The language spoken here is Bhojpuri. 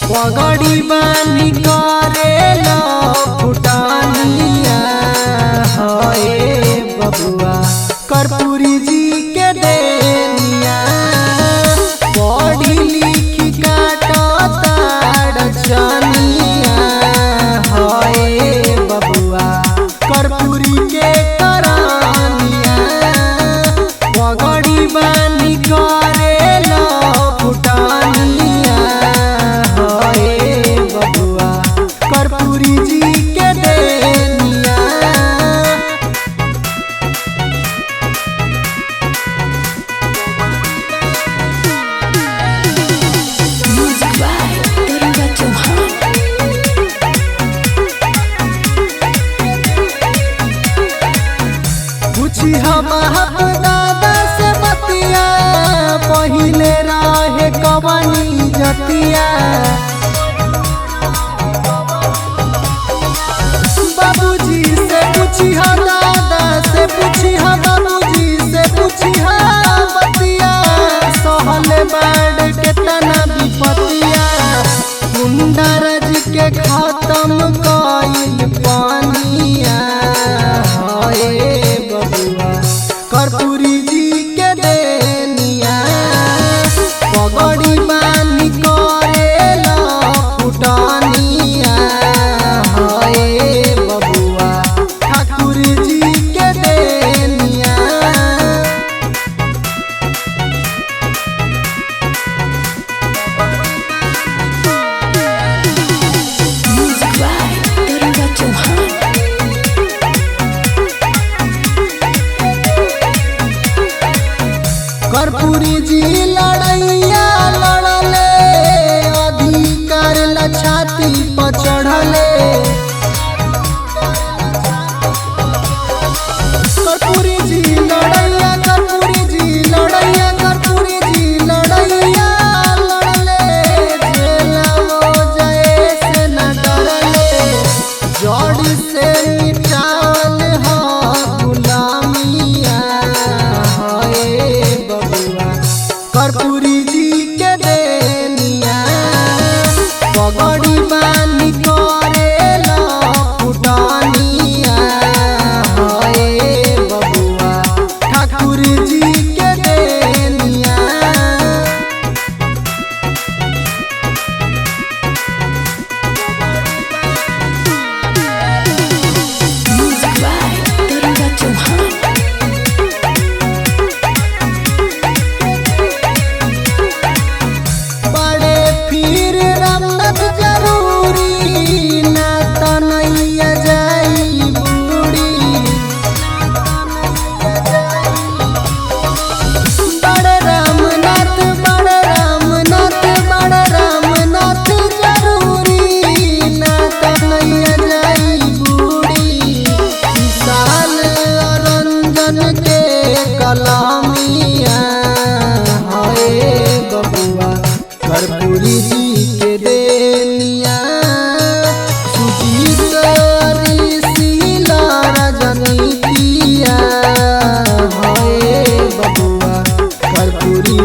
पगड़ी बानी करेला फुटानिया होए बबुआ कर्पूरी जी के देनिया पढ़ी लिखी काटता चनिया होए बबुआ कर्पूरी के करानिया पगड़ी बानी करेला फुटानिया कर्पूरी जी के देनिया म्यूजिक बाय दरोगा चौहान। पूछी हम दादा से बतिया पहिले रहे कवनी जतिया बाबूजी से पूछी दादा से पूछी बाबूजी से पूछी बतिया सहले बाढ़ के तना विपतिया कुंडरज के खत्म कइल पानिया होए बबुआ कर्पूरी जी के देनिया पगड़ी बानी करेला फुटानिया कर्पूरी जी लड़ैया लड़ले अधिकार ला छाती पर चढ़ले कर्पूरी जी लड़ैया कर्पूरी जी लड़ैया कर्पूरी जी लड़ैया लड़ले जेला वो जय से न डरले जड़ से मिटाल हो गुलामिया कर्पूरी जी के देनिया पगड़ी बानी करेला फुटानिया होए बबुआ ठाकुर जी के देनिया म्यूजिक बाय दरोगा चौहान। कलामिया होए बबुआ कर्पूरी जी के देनिया सुजीत ऋषिला रजनीतिया होए बबुआ कर्पूरी